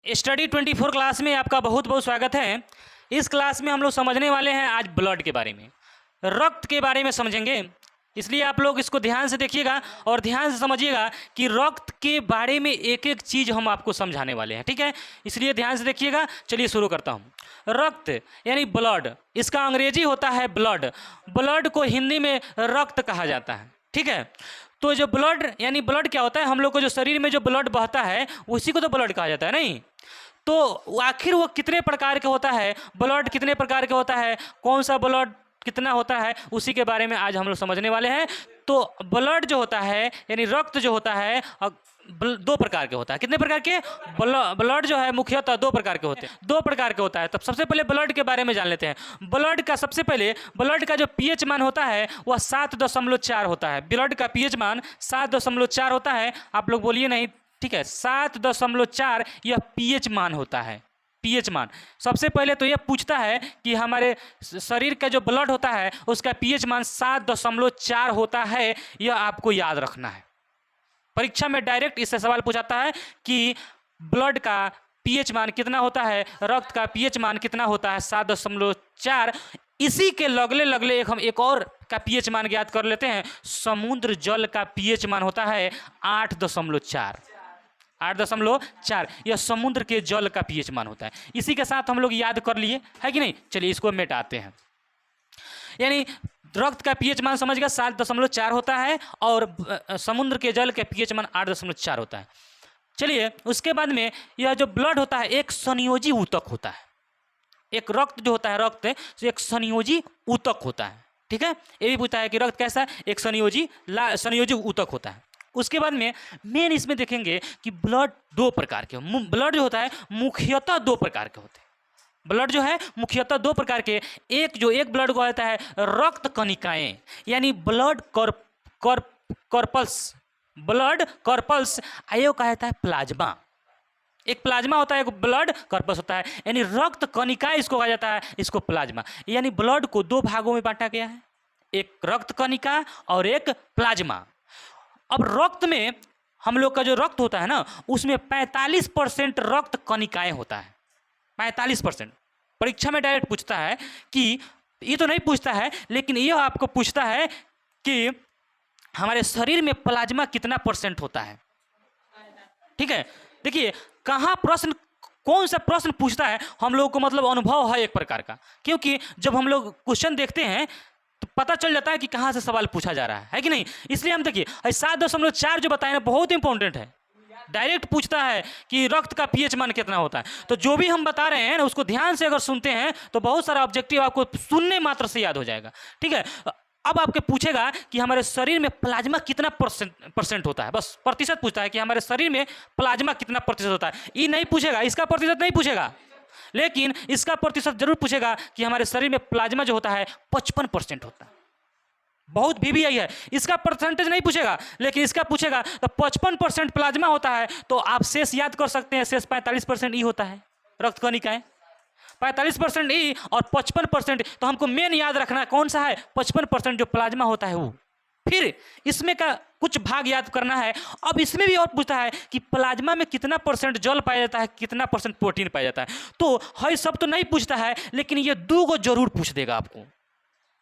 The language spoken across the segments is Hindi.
स्टडी 24 क्लास में आपका बहुत बहुत स्वागत है। इस क्लास में हम लोग समझने वाले हैं आज ब्लड के बारे में, रक्त के बारे में समझेंगे। इसलिए आप लोग इसको ध्यान से देखिएगा और ध्यान से समझिएगा कि रक्त के बारे में एक एक चीज़ हम आपको समझाने वाले हैं, ठीक है। इसलिए ध्यान से देखिएगा। चलिए शुरू करता हूँ। रक्त यानी ब्लड, इसका अंग्रेजी होता है ब्लड। ब्लड को हिंदी में रक्त कहा जाता है, ठीक है। तो जो ब्लड यानी ब्लड क्या होता है, हम लोग को जो शरीर में जो ब्लड बहता है उसी को तो ब्लड कहा जाता है, नहीं। तो आखिर वो कितने प्रकार का होता है, ब्लड कितने प्रकार का होता है, कौन सा ब्लड कितना होता है, उसी के बारे में आज हम लोग समझने वाले हैं। तो ब्लड जो होता है यानी रक्त जो होता है दो प्रकार के होता है। कितने प्रकार के? ब्लड जो है मुख्यतः दो प्रकार के होते हैं, दो प्रकार के होता है। तब सबसे पहले ब्लड के बारे में जान लेते हैं। ब्लड का सबसे पहले ब्लड का जो पीएच मान होता है वह 7.4 होता है। ब्लड का पीएच मान 7.4 होता है। आप लोग बोलिए नहीं, ठीक है। 7.4 यह पीएच मान होता है। पीएच मान सबसे पहले तो यह पूछता है कि हमारे शरीर का जो ब्लड होता है उसका पीएच मान 7.4 होता है। यह आपको याद रखना है। परीक्षा में डायरेक्ट इससे सवाल पूछाता है कि ब्लड का पीएच मान कितना होता है, रक्त का पीएच मान कितना होता है, 7.4। इसी के लगले लगले हम एक और का पीएच मान ज्ञात कर लेते हैं। समुद्र जल का पीएच मान होता है 8.4। 8.4 यह समुद्र के जल का पीएच मान होता है। इसी के साथ हम लोग याद कर लिए, है कि नहीं। चलिए इसको मिटाते हैं। यानी रक्त का पीएच मान समझ गया 7.4 होता है और समुद्र के जल का पीएच मान 8.4 होता है। चलिए उसके बाद में यह जो ब्लड होता है एक संयोजी ऊतक होता है। एक रक्त जो होता है, रक्त एक संयोजी ऊतक होता है, ठीक है। ये भी पूछता है कि रक्त कैसा है, एक संयोजी ऊतक होता है। उसके बाद में मेन इसमें देखेंगे कि ब्लड दो प्रकार के, ब्लड जो होता है मुख्यतः दो प्रकार के होते हैं। ब्लड जो है मुख्यतः दो प्रकार के। एक ब्लड को कहता है रक्त कणिकाएं, यानी ब्लड कॉर्पल्स, ब्लड कॉर्पल्स। आयो कहता है प्लाज्मा। एक प्लाज्मा होता है, एक ब्लड कॉर्पस होता है, यानी रक्त कणिकाएं इसको कहा जाता है, इसको प्लाज्मा। यानी ब्लड को दो भागों में बांटा गया है, एक रक्त कणिका और एक प्लाज्मा। अब रक्त में हम लोग का जो रक्त होता है ना, उसमें 45% रक्त कणिकाएं होता है। 45%। परीक्षा में डायरेक्ट पूछता है कि ये तो नहीं पूछता है, लेकिन ये आपको पूछता है कि हमारे शरीर में प्लाज्मा कितना % होता है, ठीक है। देखिए कहाँ प्रश्न, कौन सा प्रश्न पूछता है, हम लोगों को मतलब अनुभव है एक प्रकार का, क्योंकि जब हम लोग क्वेश्चन देखते हैं तो पता चल जाता है कि कहाँ से सवाल पूछा जा रहा है कि नहीं। इसलिए हम देखिए 7.4 जो बताए ना बहुत इंपॉर्टेंट है। डायरेक्ट पूछता है कि रक्त का पीएच मान कितना होता है। तो जो भी हम बता रहे हैं ना उसको ध्यान से अगर सुनते हैं तो बहुत सारा ऑब्जेक्टिव आपको सुनने मात्र से याद हो जाएगा, ठीक है। अब आपके पूछेगा कि हमारे शरीर में प्लाज्मा कितना परसेंट होता है, बस प्रतिशत पूछता है कि हमारे शरीर में प्लाज्मा कितना प्रतिशत होता है। ये नहीं पूछेगा, इसका प्रतिशत नहीं पूछेगा, लेकिन इसका प्रतिशत जरूर पूछेगा कि हमारे शरीर में प्लाज्मा जो होता है 55% होता है। बहुत VVI है। इसका परसेंटेज नहीं पूछेगा, लेकिन इसका पूछेगा तो 55% प्लाज्मा होता है। तो आप शेष याद कर सकते हैं, शेष 45% ई होता है, रक्त कणिकाएं। 45% ई और 55%, तो हमको मेन याद रखना कौन सा है, 55% जो प्लाज्मा होता है वो। फिर इसमें का कुछ भाग याद करना है। अब इसमें भी और पूछता है कि प्लाज्मा में कितना % जल पाया जाता है, कितना % प्रोटीन पाया जाता है। तो है सब तो नहीं पूछता है, लेकिन ये दो को जरूर पूछ देगा आपको।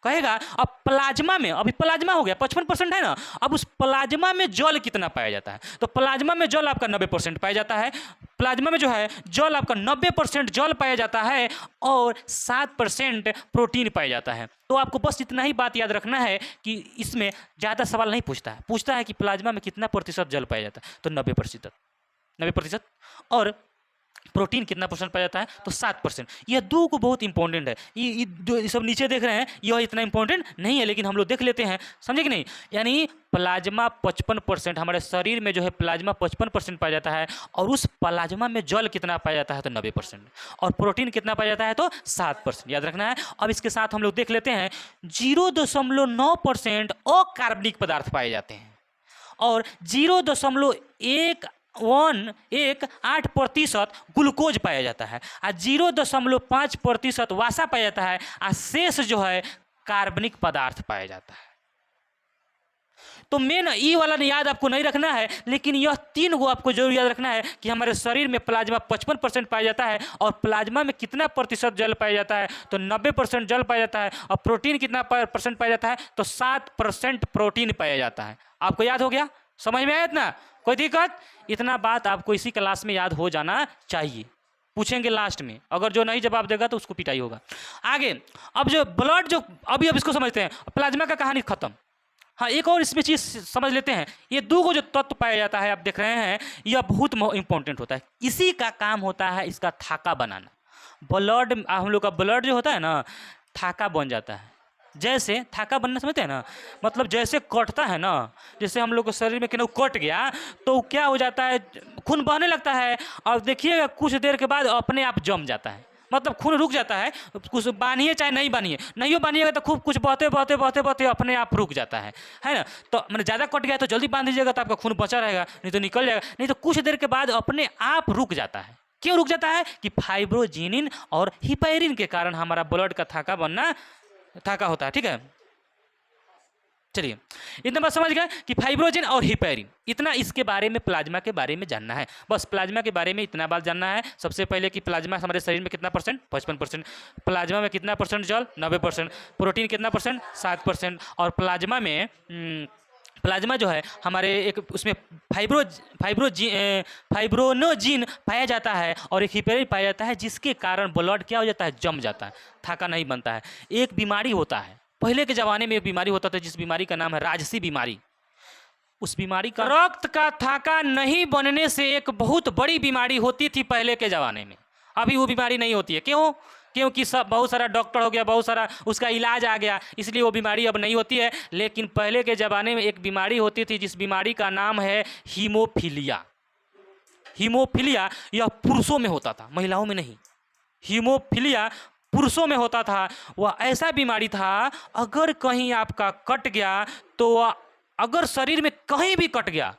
कहेगा अब प्लाज्मा में, अभी प्लाज्मा हो गया 55% है ना, अब उस प्लाज्मा में जल कितना पाया जाता है। तो प्लाज्मा में जल आपका 90% पाया जाता है। प्लाज्मा में जो है जल आपका 90% जल पाया जाता है और 7% प्रोटीन पाया जाता है। तो आपको बस इतना ही बात याद रखना है कि इसमें ज़्यादा सवाल नहीं पूछता है। पूछता है कि प्लाज्मा में कितना % जल पाया जाता है, तो 90%। और प्रोटीन कितना % पाया जाता है, तो 7%। यह दो को बहुत इंपॉर्टेंट है। ये जो सब नीचे देख रहे हैं यह इतना इंपॉर्टेंट नहीं है, लेकिन हम लोग देख लेते हैं, समझे कि नहीं। यानी प्लाज्मा 55%, हमारे शरीर में जो है प्लाज्मा 55% पाया जाता है और उस प्लाज्मा में जल कितना पाया जाता है, तो 90%। और प्रोटीन कितना पाया जाता है, तो 7%। याद रखना है। अब इसके साथ हम लोग देख लेते हैं 0.9% अकार्बनिक पदार्थ पाए जाते हैं और 0.18% ग्लूकोज पाया जाता है और 0.5% वासा पाया जाता है और शेष जो है कार्बनिक पदार्थ पाया जाता है। तो मेन ई वाला याद आपको नहीं रखना है, लेकिन यह 3 को आपको जरूर याद रखना है कि हमारे शरीर में प्लाज्मा 55% पाया जाता है, और प्लाज्मा में कितना प्रतिशत जल पाया जाता है, तो 90% जल पाया जाता है, और प्रोटीन कितना % पाया जाता है, तो 7% प्रोटीन पाया जाता है। आपको याद हो गया? समझ में आया इतना? कोई दिक्कत? इतना बात आपको इसी क्लास में याद हो जाना चाहिए, पूछेंगे लास्ट में, अगर जो नहीं जवाब देगा तो उसको पिटाई होगा। आगे अब जो ब्लड जो अब इसको समझते हैं, प्लाज्मा का कहानी खत्म। हाँ, एक और इसमें चीज़ समझ लेते हैं, ये 2 को जो तत्व पाया जाता है आप देख रहे हैं, यह बहुत इंपॉर्टेंट होता है। इसी का काम होता है इसका थाका बनाना। ब्लड, हम लोग का ब्लड जो होता है ना, थाका बन जाता है। जैसे थाका बनना समझते हैं ना, मतलब जैसे कटता है ना, जैसे हम लोग को शरीर में कहीं कट गया तो क्या हो जाता है, खून बहने लगता है, और देखिएगा कुछ देर के बाद अपने आप जम जाता है, मतलब खून रुक जाता है। कुछ बांधिए चाहे नहीं बांधिए, नहीं बांधिएगा तो खूब कुछ बहते बहते बहते बहते अपने आप रुक जाता है ना। तो मैंने ज़्यादा कट गया तो जल्दी बांध दीजिएगा तो आपका खून बचा रहेगा, नहीं तो निकल जाएगा। नहीं तो कुछ देर के बाद अपने आप रुक जाता है। क्यों रुक जाता है? कि फाइब्रोजिनिन और हिपैरिन के कारण हमारा ब्लड का थाका होता है। ठीक है, चलिए इतना बात समझ गए कि फाइब्रोजिन और हिपैरिन, इतना इसके बारे में, प्लाज्मा के बारे में जानना है। बस प्लाज्मा के बारे में इतना बात जानना है सबसे पहले कि प्लाज्मा हमारे शरीर में कितना %? 55%। प्लाज्मा में कितना % जल? 90%। प्रोटीन कितना %? 7%। और प्लाज्मा जो है हमारे एक उसमें फाइब्रोनोजिन पाया जाता है और एक हिपैरिन पाया जाता है, जिसके कारण ब्लड क्या हो जाता है? जम जाता है, थाका नहीं बनता है। एक बीमारी होता है, पहले के ज़माने में एक बीमारी होता था जिस बीमारी का नाम है राजसी बीमारी। उस बीमारी का रक्त का थाका नहीं बनने से एक बहुत बड़ी बीमारी होती थी पहले के ज़माने में। अभी वो बीमारी नहीं होती है। क्यों? क्योंकि सब बहुत सारा डॉक्टर हो गया, बहुत सारा उसका इलाज आ गया, इसलिए वो बीमारी अब नहीं होती है। लेकिन पहले के ज़माने में एक बीमारी होती थी जिस बीमारी का नाम है हीमोफीलिया। हीमोफीलिया यह पुरुषों में होता था, महिलाओं में नहीं। हीमोफीलिया पुरुषों में होता था। वह ऐसा बीमारी था, अगर कहीं आपका कट गया तो अगर शरीर में कहीं भी कट गया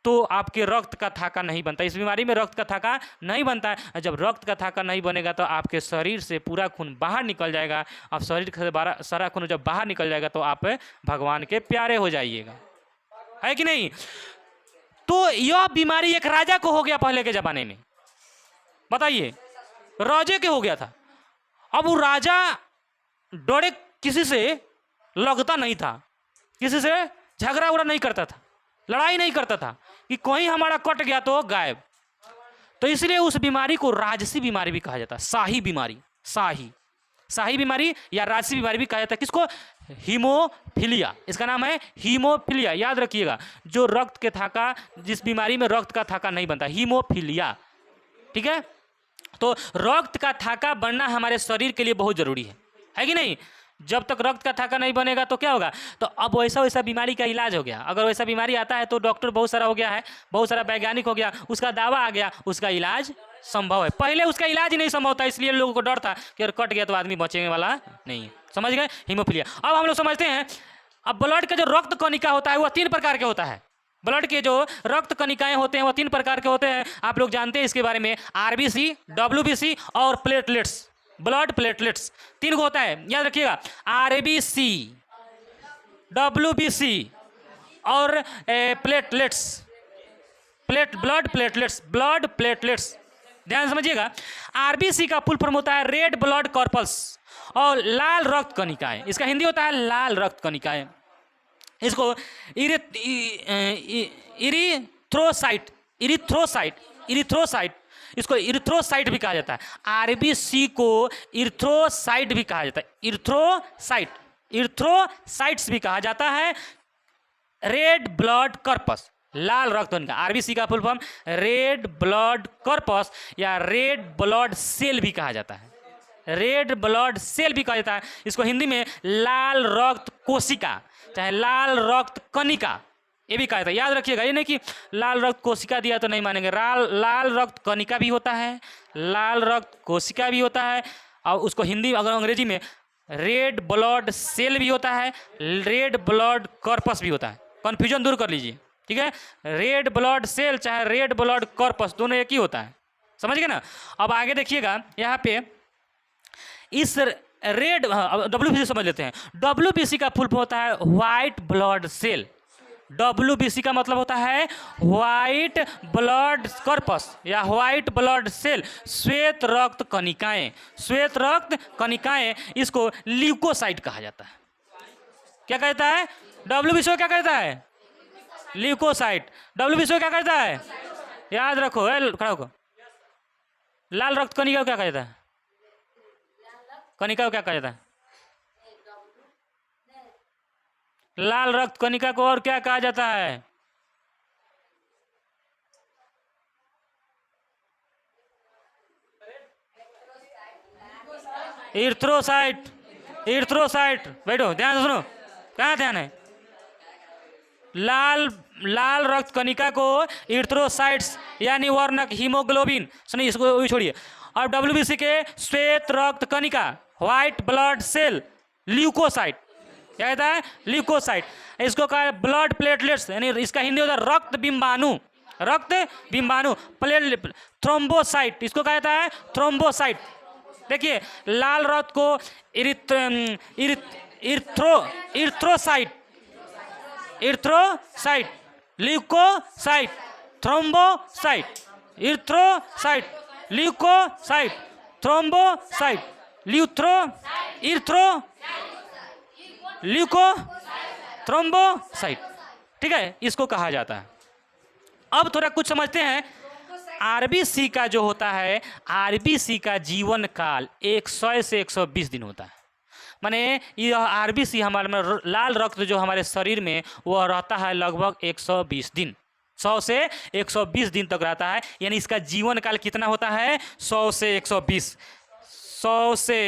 तो आपके रक्त का थाका नहीं बनता। इस बीमारी में रक्त का थाका नहीं बनता है। जब रक्त का थाका नहीं बनेगा तो आपके शरीर से पूरा खून बाहर निकल जाएगा। अब शरीर से सारा खून जब बाहर निकल जाएगा तो आप भगवान के प्यारे हो जाइएगा, है कि नहीं? तो यह बीमारी एक राजा को हो गया पहले के ज़माने में। बताइए, राजे के हो गया था। अब वो राजा डरे, किसी से लगता नहीं था, किसी से झगड़ा उगड़ा नहीं करता था, लड़ाई नहीं करता था कि कहीं हमारा कट गया तो गायब। तो इसलिए उस बीमारी को राजसी बीमारी भी कहा जाता है। शाही बीमारी, शाही बीमारी या राजसी बीमारी भी कहा जाता है। किसको? हीमोफीलिया। इसका नाम है हीमोफीलिया। याद रखिएगा, जो रक्त के थाका, जिस बीमारी में रक्त का थाका नहीं बनता, हीमोफीलिया। ठीक है, तो रक्त का थाका बनना हमारे शरीर के लिए बहुत जरूरी है कि नहीं? जब तक रक्त का थाका नहीं बनेगा तो क्या होगा? तो अब वैसा बीमारी का इलाज हो गया। अगर वैसा बीमारी आता है तो डॉक्टर बहुत सारा हो गया है, बहुत सारा वैज्ञानिक हो गया, उसका दावा आ गया, उसका इलाज संभव है। पहले उसका इलाज ही नहीं संभव था, इसलिए लोगों को डर था कि अगर कट गया तो आदमी बचने वाला नहीं है। समझ गए? हीमोफीलिया। अब हम लोग समझते हैं, अब ब्लड का जो रक्त कणिका होता है वह 3 प्रकार के होता है। ब्लड के जो रक्त कणिकाएं होते हैं वह 3 प्रकार के होते हैं। आप लोग जानते हैं इसके बारे में, RBC, WBC और प्लेटलेट्स। ब्लड प्लेटलेट्स 3 को होता है, याद रखिएगा। RBC, WBC और प्लेटलेट्स, ब्लड प्लेटलेट्स। ध्यान समझिएगा। RBC का फुल फॉर्म होता है रेड ब्लड कॉर्पस, और लाल रक्त कणिकाएं, इसका हिंदी होता है लाल रक्त कणिकाएं। इसको इरिथ्रोसाइट, इसको इरिथ्रोसाइट भी कहा जाता है। RBC को इरिथ्रोसाइट भी कहा जाता है, इरिथ्रोसाइट्स भी कहा जाता है। रेड ब्लड कॉर्पस, लाल रक्त कणिका, RBC का full form red blood corpus या रेड ब्लड सेल भी कहा जाता है। रेड ब्लड सेल भी कहा जाता है। इसको हिंदी में लाल रक्त कोशिका चाहे लाल रक्त कणिका ये भी कहा जाता है। याद रखिएगा, ये नहीं कि लाल रक्त कोशिका दिया तो नहीं मानेंगे। लाल रक्त कणिका भी होता है, लाल रक्त कोशिका भी होता है, और उसको हिंदी अगर अंग्रेजी में रेड ब्लड सेल भी होता है, रेड ब्लड कॉर्पस भी होता है। कन्फ्यूजन दूर कर लीजिए, ठीक है? रेड ब्लड सेल चाहे रेड ब्लड कॉर्पस दोनों एक ही होता है। समझ गए ना? अब आगे देखिएगा, यहाँ पे इस रेड WBC समझ लेते हैं। WBC का फुल फॉर्म होता है व्हाइट ब्लड सेल। WBC का मतलब होता है व्हाइट ब्लड कॉर्पस या व्हाइट ब्लड सेल, श्वेत रक्त कणिकाएं। श्वेत रक्त कणिकाएं, इसको ल्यूकोसाइट कहा जाता है। क्या कहता है? WBC को क्या कहता है? ल्यूकोसाइट। WBC को क्या कहता है? याद रखो, खड़ा होकर। लाल रक्त कणिका को क्या कहता है? कणिका को क्या कहा जाता है? लाल रक्त कणिका को और क्या कहा जाता है? इरिथ्रोसाइट। इरिथ्रोसाइट। बैठो, ध्यान से सुनो। कहाँ ध्यान है? लाल रक्त कणिका को इरिथ्रोसाइट्स यानी वर्णक हीमोग्लोबिन, सुनिए इसको भी छोड़िए। और WBC के श्वेत रक्त कणिका, व्हाइट ब्लड सेल, ल्यूकोसाइट। क्या कहता है? ल्यूकोसाइट। इसको कहा है ब्लड प्लेटलेट्स, यानी इसका हिंदी होता है रक्त बिंबाणु। रक्त बिंबाणु। प्लेट थ्रोम्बोसाइट, इसको कहा जाता है थ्रोम्बोसाइट। देखिए, लाल रक्त को erythrocyte, erythrocyte, leukocyte, thrombocyte, erythrocyte, leukocyte, thrombocyte, leuko, thrombocyte. ठीक है, इसको कहा जाता है। अब थोड़ा कुछ समझते हैं। RBC का जो होता है, RBC का जीवन काल 100 से 120 दिन होता है। माने यह RBC हमारे में लाल रक्त जो हमारे शरीर में वह रहता है लगभग 120 दिन, 100 से 120 दिन तक रहता है। यानी इसका जीवन काल कितना होता है? 100 से 120, 100 से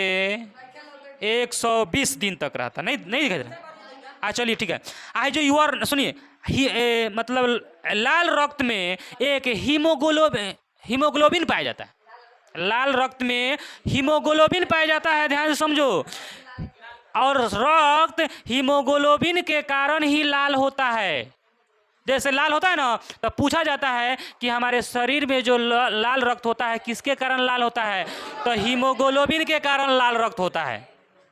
120 दिन तक रहता। नहीं दिखाई दे रहा? चलिए ठीक है। आज जो युवा सुनिए, मतलब लाल रक्त में एक हीमोग्लोबिन पाया जाता है। लाल रक्त में हीमोग्लोबिन पाया जाता है, ध्यान से समझो। और रक्त हीमोग्लोबिन के कारण ही लाल होता है। जैसे लाल होता है ना, तो पूछा जाता है कि हमारे शरीर में जो लाल रक्त होता है किसके कारण लाल होता है? तो हीमोग्लोबिन के कारण लाल रक्त होता है।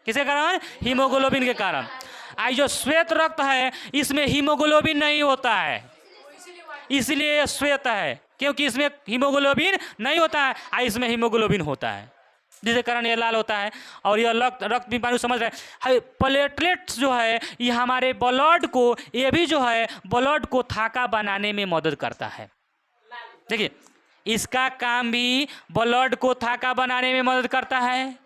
किसके कारण? हीमोग्लोबिन के कारण। आज जो श्वेत रक्त है इसमें हीमोग्लोबिन नहीं होता है, इसलिए ये श्वेत है, क्योंकि इसमें हीमोग्लोबिन नहीं होता है, इसमें हीमोग्लोबिन होता है, जिसके कारण ये लाल होता है। और यह रक्त बिंबाणु समझ रहे हैं। प्लेटलेट्स जो है ये हमारे ब्लड को, ये भी जो है ब्लड को थाका बनाने में मदद करता है। देखिए, इसका काम भी ब्लड को थाका बनाने में मदद करता है।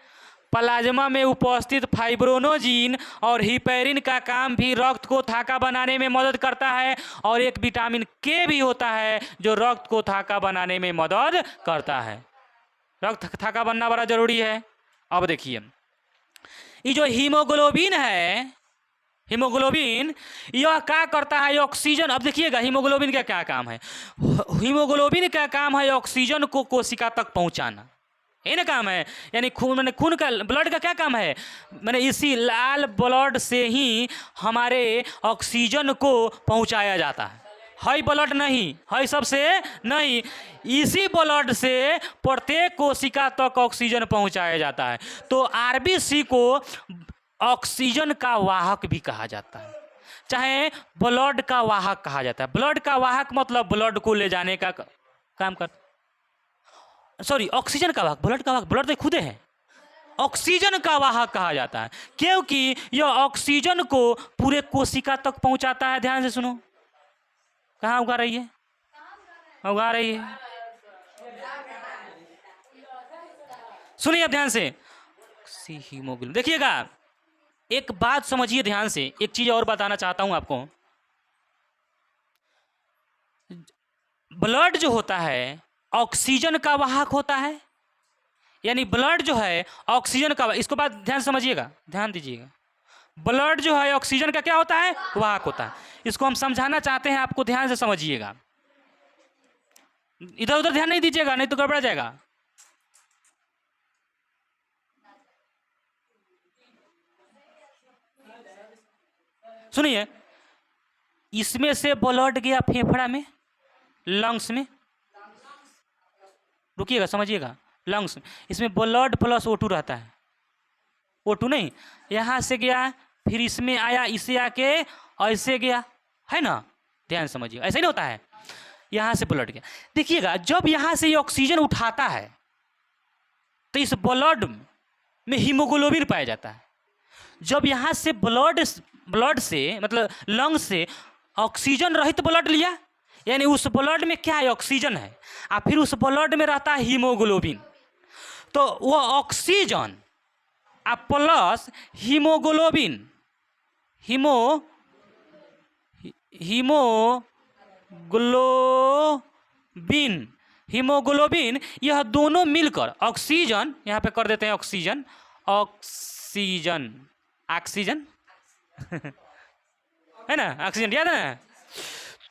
प्लाज्मा में उपस्थित फाइब्रोनोजिन और हिपेरिन का काम भी रक्त को थाका बनाने में मदद करता है। और एक विटामिन K भी होता है जो रक्त को थाका बनाने में मदद करता है। रक्त थाका बनना बड़ा जरूरी है। अब देखिए, ये जो हीमोग्लोबिन है, हीमोग्लोबिन यह क्या करता है? ऑक्सीजन। अब देखिएगा हीमोग्लोबिन का क्या काम है। हीमोग्लोबिन का काम है ऑक्सीजन को कोशिका तक पहुंचाना, ये ना काम है। यानी खून का, ब्लड का क्या काम है? मैंने इसी लाल ब्लड से ही हमारे ऑक्सीजन को पहुंचाया जाता है। हाई ब्लड नहीं, हाई सबसे नहीं, इसी ब्लड से प्रत्येक कोशिका तक ऑक्सीजन पहुंचाया जाता है। तो RBC को ऑक्सीजन का वाहक भी कहा जाता है, चाहे ब्लड का वाहक कहा जाता है। ब्लड का वाहक मतलब ब्लड को ले जाने का काम करता, सॉरी ऑक्सीजन का वाहक, ब्लड का वाहक, ब्लड तो खुद है। ऑक्सीजन का वाहक कहा जाता है क्योंकि यह ऑक्सीजन को पूरे कोशिका तक पहुंचाता है। ध्यान से सुनो, कहाँ उगा रही है? उगा रही है, सुनिए अब ध्यान से। हीमोग्लोबिन देखिएगा, एक बात समझिए ध्यान से, एक चीज और बताना चाहता हूं आपको। ब्लड जो होता है ऑक्सीजन का वाहक होता है, यानी ब्लड जो है ऑक्सीजन का, इसको बात ध्यान समझिएगा, ध्यान दीजिएगा। ब्लड जो है ऑक्सीजन का क्या होता है? वाहक होता है। इसको हम समझाना चाहते हैं, आपको ध्यान से समझिएगा, इधर उधर ध्यान नहीं दीजिएगा, नहीं तो गड़बड़ा जाएगा। सुनिए, इसमें से ब्लड गया फेफड़ा में, लंग्स में, रुकिएगा समझिएगा, लंग्स में, इसमें ब्लड प्लस O2 रहता है। O2 नहीं, यहाँ से गया फिर इसमें आया, इसे आके ऐसे गया, है ना, ध्यान समझिए, ऐसा ही नहीं होता है। यहाँ से ब्लड गया, देखिएगा जब यहाँ से ये ऑक्सीजन उठाता है तो इस ब्लड में हीमोग्लोबिन पाया जाता है। जब यहाँ से ब्लड से मतलब लंग से ऑक्सीजन रहित ब्लड लिया, यानी उस ब्लड में क्या है, ऑक्सीजन है, और फिर उस ब्लड में रहता है हीमोग्लोबिन, तो वो ऑक्सीजन और प्लस हीमोग्लोबिन हीमोग्लोबिन यह दोनों मिलकर ऑक्सीजन, यहाँ पे कर देते हैं ऑक्सीजन है ना, ऑक्सीजन याद है ना।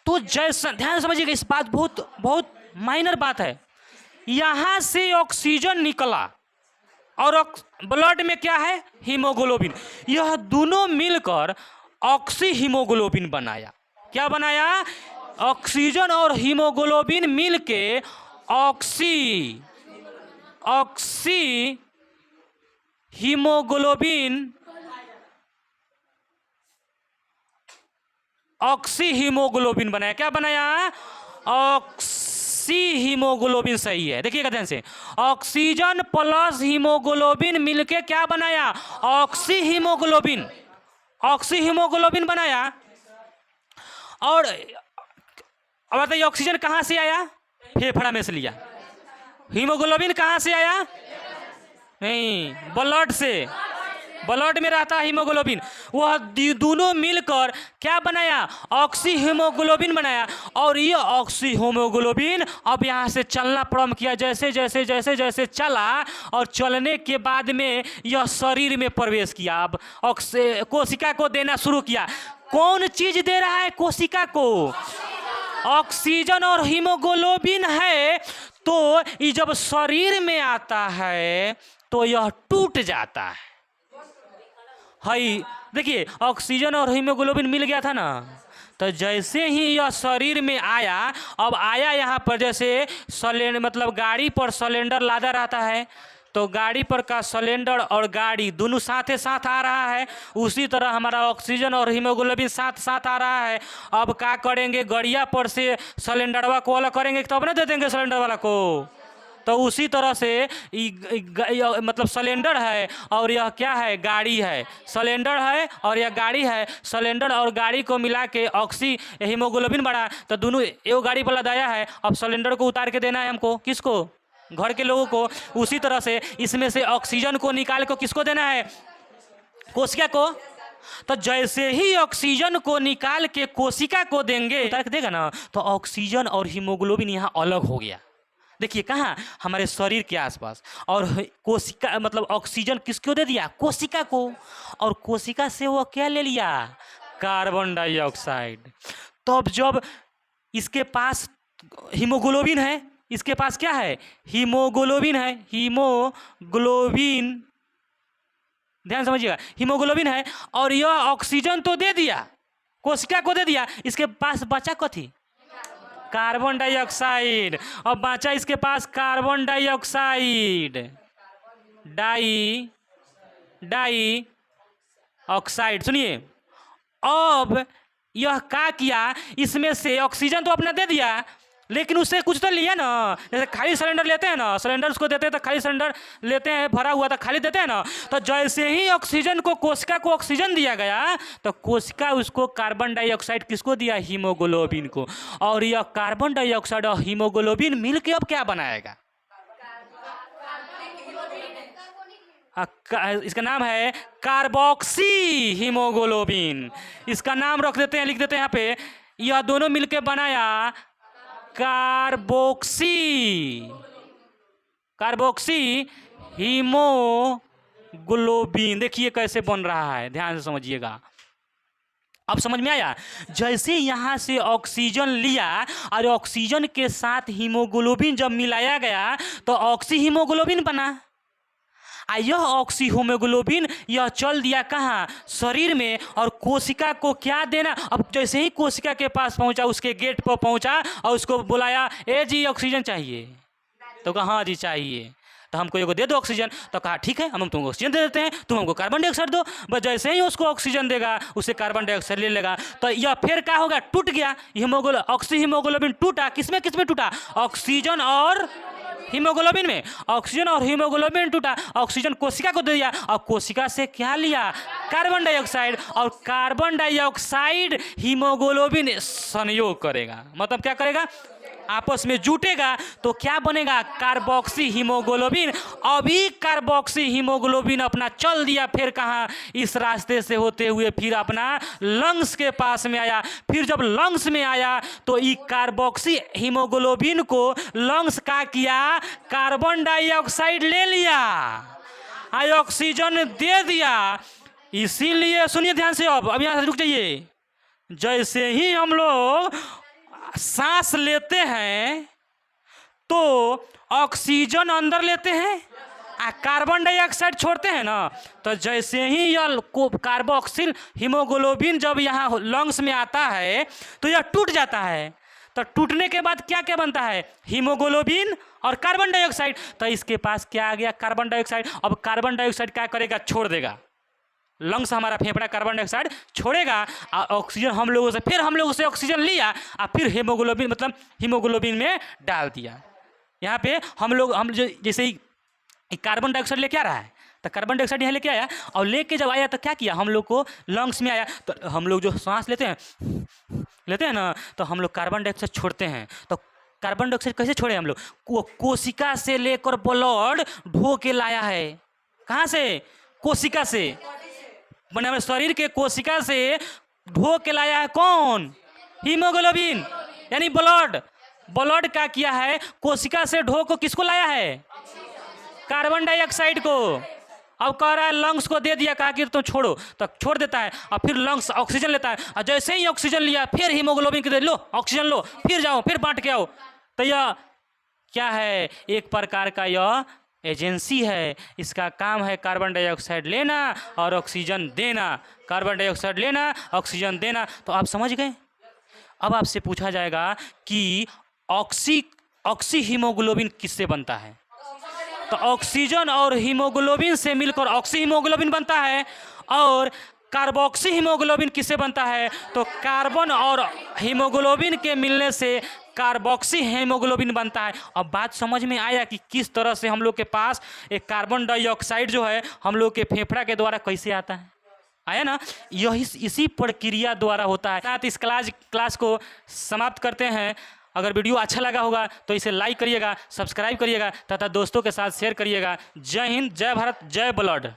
तो जैसा ध्यान समझिएगा, इस बात बहुत बहुत माइनर बात है। यहाँ से ऑक्सीजन निकला और ब्लड में क्या है, हीमोग्लोबिन, यह दोनों मिलकर ऑक्सी हीमोग्लोबिन बनाया। क्या बनाया, ऑक्सीजन और हीमोग्लोबिन मिलके ऑक्सी हीमोग्लोबिन बनाया। क्या बनाया, ऑक्सी हीमोग्लोबिन, सही है, देखिएगा ध्यान से, ऑक्सीजन प्लस हीमोग्लोबिन मिलके क्या बनाया, ऑक्सी हीमोग्लोबिन बनाया। और अब बताइए ऑक्सीजन कहाँ से आया, फेफड़ा में से लिया। हीमोग्लोबिन कहाँ से आया, नहीं, ब्लड से, ब्लड में रहता है हीमोग्लोबिन, वह दोनों मिलकर क्या बनाया, ऑक्सी हीमोग्लोबिन बनाया। और ये ऑक्सी हीमोग्लोबिन अब यहाँ से चलना प्रारंभ किया, जैसे जैसे जैसे जैसे चला और चलने के बाद में यह शरीर में प्रवेश किया। अब कोशिका को देना शुरू किया। कौन चीज दे रहा है कोशिका को, ऑक्सीजन और हीमोग्लोबिन है। तो ये जब शरीर में आता है तो यह टूट जाता है। देखिए ऑक्सीजन और हीमोग्लोबिन मिल गया था ना, तो जैसे ही यह शरीर में आया, अब आया यहाँ पर जैसे सिलेंडर, मतलब गाड़ी पर सिलेंडर लादा रहता है, तो गाड़ी पर का सिलेंडर और गाड़ी दोनों साथ साथ आ रहा है, उसी तरह हमारा ऑक्सीजन और हीमोग्लोबिन साथ साथ आ रहा है। अब क्या करेंगे, गड़िया पर से सिलेंडरवा को अलग करेंगे तब ना दे देंगे सिलेंडर वाला को। तो उसी तरह से मतलब सिलेंडर है और यह क्या है, गाड़ी है, सिलेंडर है और यह गाड़ी है। सिलेंडर और गाड़ी को मिला के ऑक्सी हीमोग्लोबिन बढ़ा, तो दोनों एक गाड़ी पर लदाया है। अब सिलेंडर को उतार के देना है हमको, किसको, घर के लोगों को। उसी तरह से इसमें से ऑक्सीजन को निकाल को किसको देना है, कोशिका को। तो जैसे ही ऑक्सीजन को निकाल के कोशिका को देंगे, उतार के देगा ना, तो ऑक्सीजन और हीमोग्लोबिन यहाँ अलग हो गया। देखिए कहाँ, हमारे शरीर के आसपास। और कोशिका मतलब ऑक्सीजन किसको दे दिया, कोशिका को, और कोशिका से वो क्या ले लिया, कार्बन डाइऑक्साइड। तो अब जब इसके पास हीमोग्लोबिन है, इसके पास क्या है, हीमोग्लोबिन है, हीमोग्लोबिन, ध्यान समझिएगा, हीमोग्लोबिन है, और यह ऑक्सीजन तो दे दिया, कोशिका को दे दिया, इसके पास बचा कथी, कार्बन डाइऑक्साइड। और बचा इसके पास कार्बन डाइऑक्साइड, डाई ऑक्साइड। सुनिए, अब यह क्या किया, इसमें से ऑक्सीजन तो अपना दे दिया, लेकिन उससे कुछ तो लिया ना। जैसे खाली सिलेंडर लेते हैं ना, सिलेंडर उसको देते हैं तो खाली सिलेंडर लेते हैं, भरा हुआ तो खाली देते हैं ना। तो जैसे ही ऑक्सीजन को, कोशिका को ऑक्सीजन दिया गया, तो कोशिका उसको कार्बन डाइऑक्साइड किसको दिया, हीमोग्लोबिन को। और यह कार्बन डाइऑक्साइड और हीमोग्लोबिन मिलके अब क्या बनाएगा, इसका नाम है कार्बोक्सी हीमोग्लोबिन। इसका नाम रख देते हैं, लिख देते हैं यहाँ पे, यह दोनों मिलके बनाया कार्बोक्सी हीमोग्लोबिन। देखिए कैसे बन रहा है, ध्यान से समझिएगा। अब समझ में आया, जैसे यहाँ से ऑक्सीजन लिया और ऑक्सीजन के साथ हीमोग्लोबिन जब मिलाया गया तो ऑक्सी हीमोग्लोबिन बना। यह ऑक्सी हीमोग्लोबिन यह चल दिया कहाँ, शरीर में। और कोशिका को क्या देना, अब जैसे ही कोशिका के पास पहुंचा, उसके गेट पर पहुंचा और उसको बुलाया, ए जी ऑक्सीजन चाहिए, तो कहा हाँ जी चाहिए। तो हमको एगो दे दो ऑक्सीजन। तो कहा ठीक है, हम तुमको ऑक्सीजन दे देते हैं, तुम हमको कार्बन डाइऑक्साइड दो। बस जैसे ही उसको ऑक्सीजन देगा उससे कार्बन डाइऑक्साइड ले लेगा। तो यह फिर क्या होगा, टूट गया हीमोग्लोबिन टूटा। किसमें किसमें टूटा, ऑक्सीजन और हीमोग्लोबिन में। ऑक्सीजन और हीमोग्लोबिन टूटा, ऑक्सीजन कोशिका को दे दिया और कोशिका से क्या लिया, कार्बन डाइऑक्साइड। और कार्बन डाइऑक्साइड हीमोग्लोबिन संयोग करेगा, मतलब क्या करेगा, आपस में जुटेगा तो क्या बनेगा, कार्बोक्सी हीमोग्लोबिन। अभी कार्बोक्सी हीमोग्लोबिन अपना चल दिया, फिर कहाँ, इस रास्ते से होते हुए फिर अपना लंग्स के पास में आया। फिर जब लंग्स में आया तो ये कार्बोक्सी हीमोग्लोबिन को लंग्स का किया, कार्बन डाइऑक्साइड ले लिया, ऑक्सीजन दे दिया। इसीलिए सुनिए ध्यान से, अब यहाँ से रुक जाइए। जैसे ही हम लोग सांस लेते हैं तो ऑक्सीजन अंदर लेते हैं और कार्बन डाइऑक्साइड छोड़ते हैं ना। तो जैसे ही यह कार्बोक्सिल हीमोग्लोबिन जब यहाँ लंग्स में आता है तो यह टूट जाता है। तो टूटने के बाद क्या क्या बनता है, हीमोग्लोबिन और कार्बन डाइऑक्साइड। तो इसके पास क्या आ गया, कार्बन डाइऑक्साइड। अब कार्बन डाइऑक्साइड क्या करेगा, छोड़ देगा। लंग्स हमारा फेफड़ा कार्बन डाइऑक्साइड छोड़ेगा और ऑक्सीजन हम लोगों से ऑक्सीजन लिया और फिर हीमोग्लोबिन मतलब हीमोग्लोबिन में डाल दिया। यहाँ पे हम जैसे ही कार्बन डाइऑक्साइड लेके आ रहा है तो कार्बन डाइऑक्साइड यहाँ लेके आया और लेके जब आया तो क्या किया, हम लोग को लंग्स में आया। तो हम लोग जो सांस लेते हैं ना, तो हम लोग कार्बन डाइऑक्साइड छोड़ते हैं। तो कार्बन डाइऑक्साइड कैसे छोड़े, हम लोग कोशिका से लेकर ब्लड ढो के लाया है। कहाँ से, कोशिका से, मैंने हमारे शरीर के कोशिका से ढो के लाया है कौन, हीमोग्लोबिन यानी ब्लड का किया है, कोशिका से ढो को किसको लाया है, कार्बन डाइऑक्साइड को। अब कह रहा है लंग्स को दे दिया, कहा कि तुम छोड़ो, तो छोड़ देता है और फिर लंग्स ऑक्सीजन लेता है और जैसे ही ऑक्सीजन लिया फिर हीमोग्लोबिन को दे, लो ऑक्सीजन लो, फिर जाओ फिर बांट के आओ। तो यह क्या है, एक प्रकार का यह एजेंसी है। इसका काम है कार्बन डाइऑक्साइड लेना और ऑक्सीजन देना, कार्बन डाइऑक्साइड लेना ऑक्सीजन देना। तो आप समझ गए। अब आपसे पूछा जाएगा कि ऑक्सी हीमोग्लोबिन किससे बनता है। तो ऑक्सीजन और हीमोग्लोबिन से मिलकर ऑक्सी हीमोग्लोबिन बनता है। और कार्बोक्सी हीमोग्लोबिन किससे बनता है, तो कार्बन और हीमोग्लोबिन के मिलने से कार्बोक्सी हीमोग्लोबिन बनता है। अब बात समझ में आया कि किस तरह से हम लोग के पास एक कार्बन डाइऑक्साइड जो है हम लोग के फेफड़ा के द्वारा कैसे आता है, आया ना। यही इसी प्रक्रिया द्वारा होता है। साथ इस क्लास को समाप्त करते हैं। अगर वीडियो अच्छा लगा होगा तो इसे लाइक करिएगा, सब्सक्राइब करिएगा तथा दोस्तों के साथ शेयर करिएगा। जय हिंद, जय भारत, जय ब्लड।